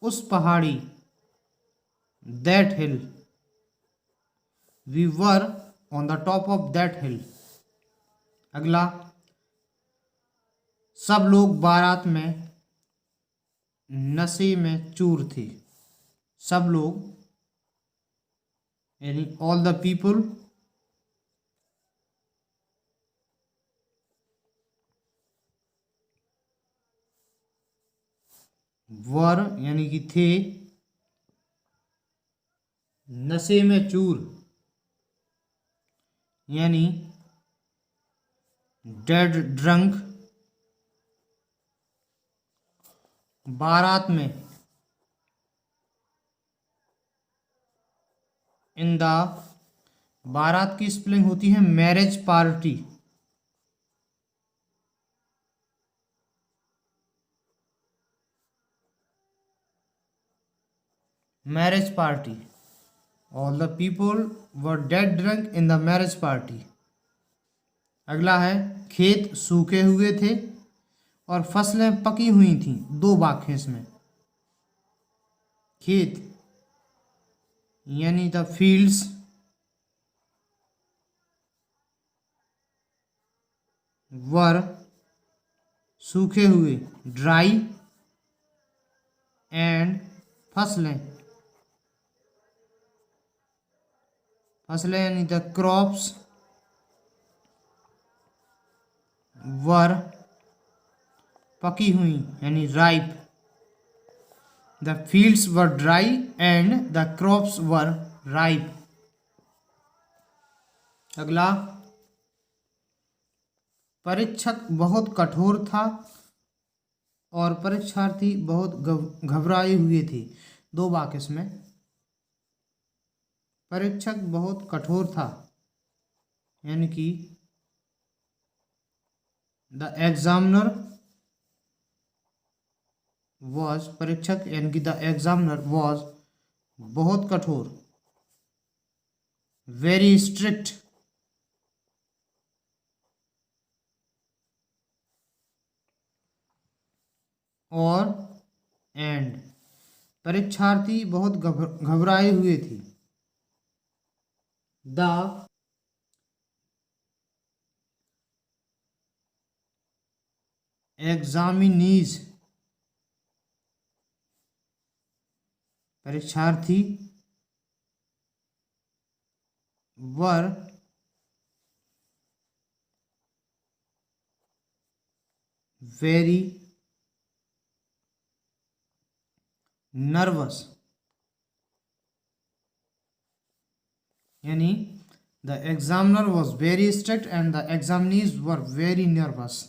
उस पहाड़ी, that hill, we were on the top of that hill. अगला, सब लोग बारात में नशे में चूर थे। सब लोग यानी ऑल द पीपल, वर यानी कि थे, नशे में चूर यानी डेड ड्रंक, बारात में, इन द, बारात की स्पेलिंग होती है marriage party, marriage party, all the people were dead drunk in the marriage party. अगला है, खेत सूखे हुए थे और फसलें पकी हुई थीं। दो वाक्य इसमें, खेत यानी द फील्ड्स, वर सूखे हुए, ड्राई, एंड फसलें, फसलें यानी द क्रॉप्स, वर पकी हुई यानी ripe, the fields were dry and the crops were ripe. अगला, परीक्षक बहुत कठोर था और परीक्षार्थी बहुत घबराए हुए थे। दो वाक्य इसमें, परीक्षक बहुत कठोर था यानी कि द एग्जामिनर वॉज, परीक्षक यानी कि द एग्जामिनर वॉज बहुत कठोर, वेरी स्ट्रिक्ट, और एंड, परीक्षार्थी बहुत घबराए हुए थे। द एग्जामिनीज, परीक्षार्थी, वर वेरी नर्वस यानी the examiner was very strict and the examinees were very nervous.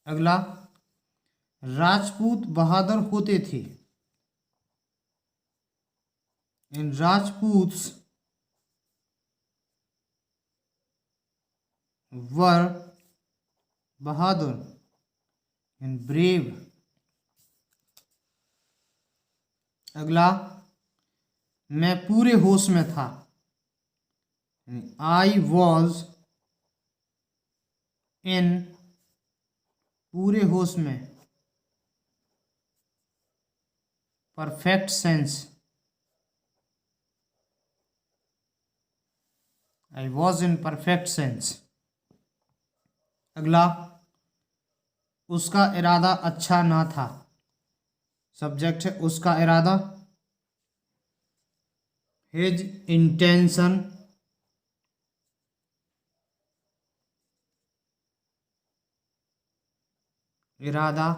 अगला, राजपूत बहादुर होते थे। इन राजपूत्स वर बहादुर एंड ब्रेव। अगला, मैं पूरे होश में था, आई वॉज इन, पूरे होश में, perfect sense, I was in perfect sense. अगला, उसका इरादा अच्छा ना था, सब्जेक्ट है उसका इरादा, हिज इंटेंशन इरादा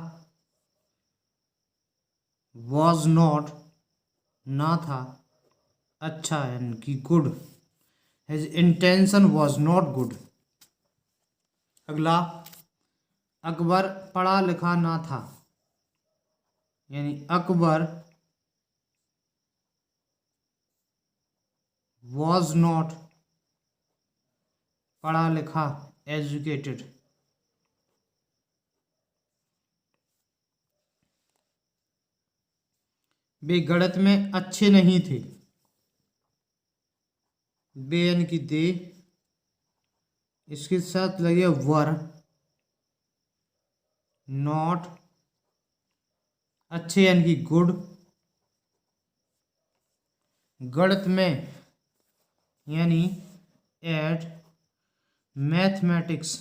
वॉज नॉट ना था अच्छा यानी कि good. His intention was not good. अगला, अकबर पढ़ा लिखा ना था यानी अकबर वॉज नॉट पढ़ा लिखा एजुकेटेड। वे गणित में अच्छे नहीं थे। वे यानी कि दे, इसके साथ लगे वर नॉट अच्छे यानी कि गुड। गणित में यानी at mathematics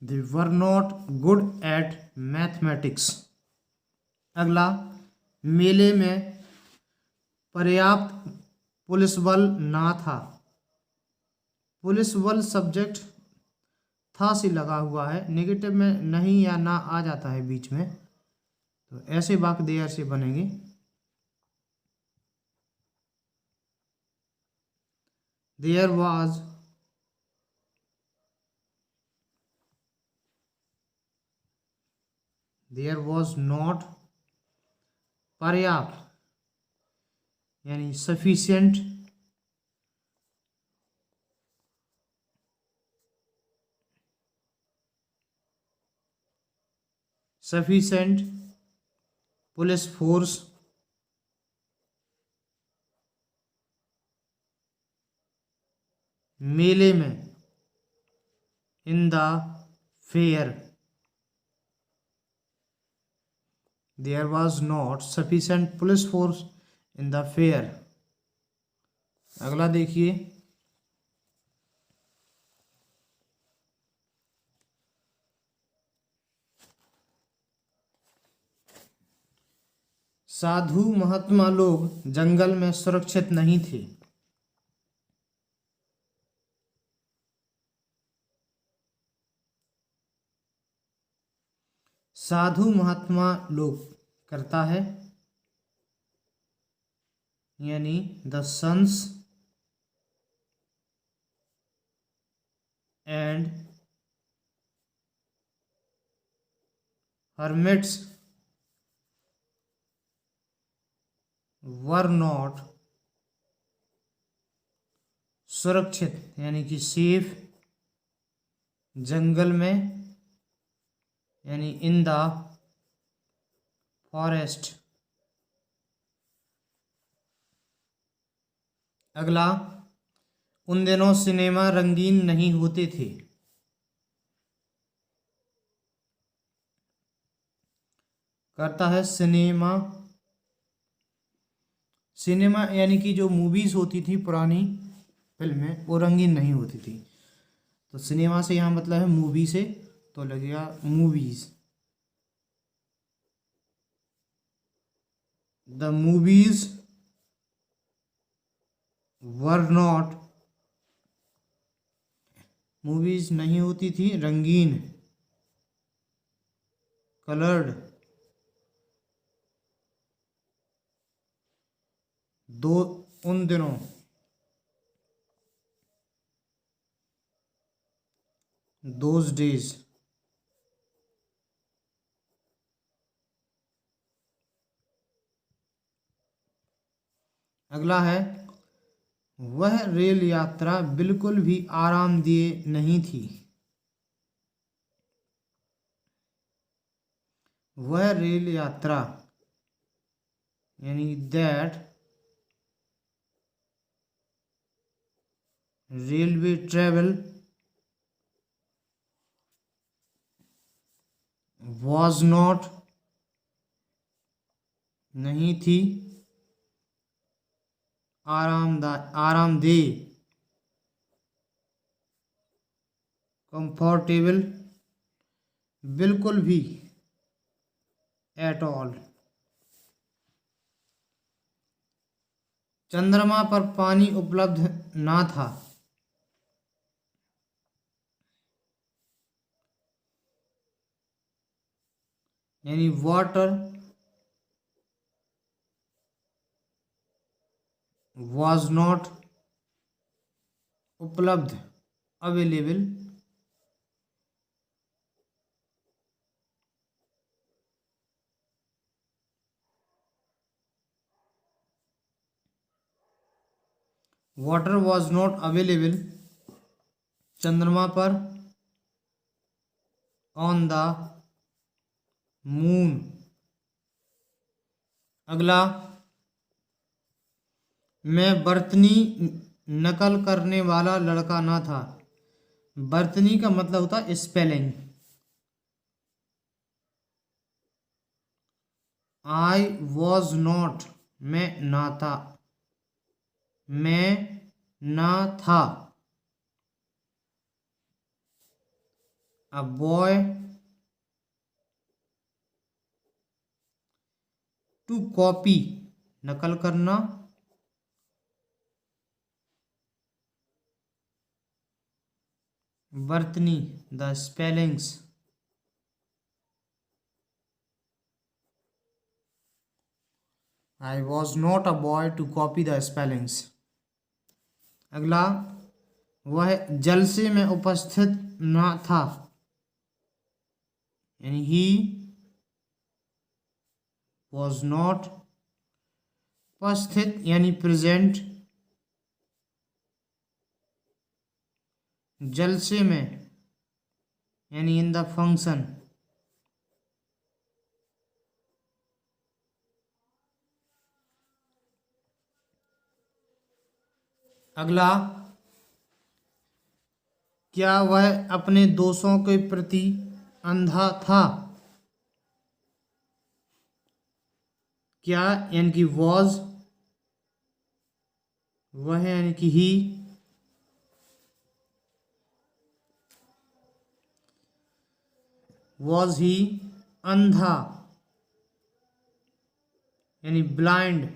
they were not good at mathematics. अगला, मेले में पर्याप्त पुलिस बल ना था। पुलिस बल सब्जेक्ट था से लगा हुआ है, नेगेटिव में नहीं या ना आ जाता है बीच में, तो ऐसे वाक्य देयर से बनेंगे। देयर वाज नॉट पर्याप्त यानी सफिशिएंट पुलिस फोर्स मेले में in the fair there was not sufficient police force in the fair. अगला देखिए, साधु महात्मा लोग जंगल में सुरक्षित नहीं थे। साधु महात्मा लोग करता है यानी the saints and hermits were not सुरक्षित यानी कि सेफ जंगल में यानी इन द फॉरेस्ट। अगला, उन दिनों सिनेमा रंगीन नहीं होते थे। करता है सिनेमा यानी कि जो मूवीज होती थी पुरानी फिल्में वो रंगीन नहीं होती थी, तो सिनेमा से यहाँ मतलब है मूवी से, तो लगेगा movies. The movies were not movies नहीं होती थी रंगीन कलर्ड उन दिनों दोज डेज। अगला है, वह रेल यात्रा बिल्कुल भी आरामदेह नहीं थी। वह रेल यात्रा यानी that railway travel was not नहीं थी आरामदेह कंफर्टेबल बिल्कुल भी एट ऑल। चंद्रमा पर पानी उपलब्ध ना था। यानी वाटर was not उपलब्ध available water was not available चंद्रमा पर ऑन द मून। अगला, मैं बर्तनी नकल करने वाला लड़का ना था। बर्तनी का मतलब होता है स्पेलिंग। आई वॉज नॉट मैं ना था, मैं ना था। अ बॉय टू कॉपी नकल करना, बर्तनी the spellings. I was not a boy to copy the spellings. अगला, वह जलसे में उपस्थित ना था। यानी ही वॉज नॉट उपस्थित यानी प्रेजेंट जलसे में यानी इन द फंक्शन। अगला, क्या वह अपने दोषों के प्रति अंधा था। क्या यानी कि वॉज, वह यानी कि ही, वॉज ही अंधा यानी ब्लाइंड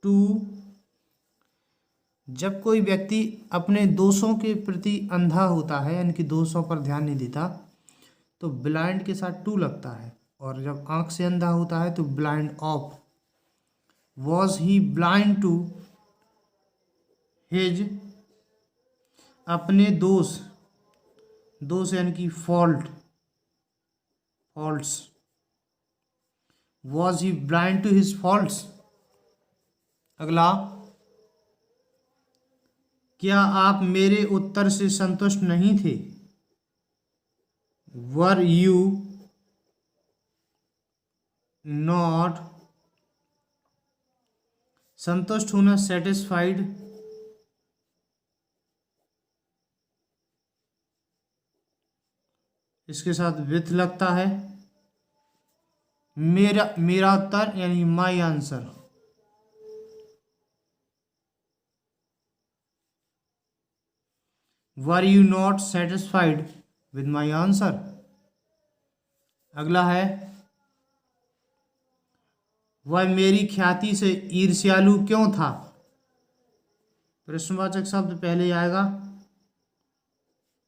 टू। जब कोई व्यक्ति अपने दोषों के प्रति अंधा होता है यानी कि दोषों पर ध्यान नहीं देता तो ब्लाइंड के साथ टू लगता है, और जब आंख से अंधा होता है तो blind of. Was he blind to his अपने दोष, दोष यानी कि fault, faults. Was he blind to his faults. अगला, क्या आप मेरे उत्तर से संतुष्ट नहीं थे। वर यू नॉट, संतुष्ट होना सेटिस्फाइड, इसके साथ विथ लगता है। मेरा उत्तर यानी my answer. Were you not satisfied with my answer. अगला है, वह मेरी ख्याति से ईर्ष्यालु क्यों था। प्रश्नवाचक शब्द पहले आएगा।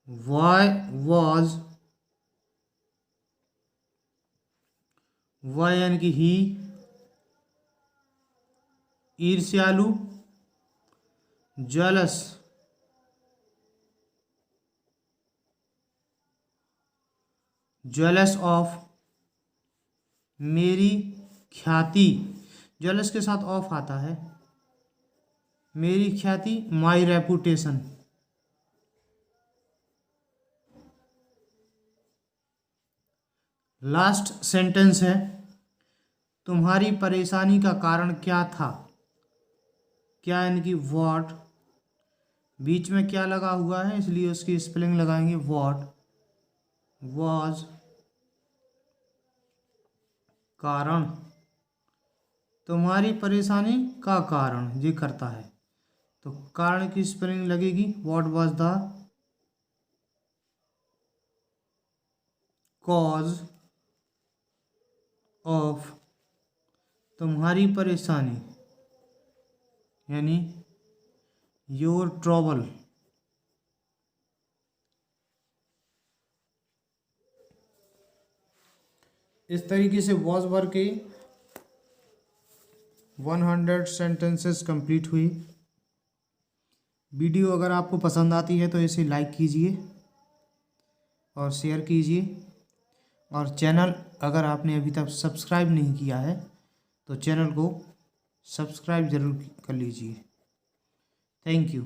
वाई वॉज, वह यानी कि ही ईर्ष्यालु, जेलस, जेलस ऑफ मेरी ख्याति, जेलस के साथ ऑफ आता है। मेरी ख्याति माई रेपुटेशन। लास्ट सेंटेंस है, तुम्हारी परेशानी का कारण क्या था। क्या यानी कि वॉट, बीच में क्या लगा हुआ है इसलिए उसकी स्पेलिंग लगाएंगे वॉट। वॉज कारण, तुम्हारी परेशानी का कारण ये करता है तो कारण की स्पेलिंग लगेगी what was the cause of तुम्हारी परेशानी यानी योर ट्रबल। इस तरीके से वॉज वर्ब के 100 सेंटेंसेस कंप्लीट हुई। वीडियो अगर आपको पसंद आती है तो इसे लाइक कीजिए और शेयर कीजिए, और चैनल अगर आपने अभी तक सब्सक्राइब नहीं किया है तो चैनल को सब्सक्राइब ज़रूर कर लीजिए। Thank you.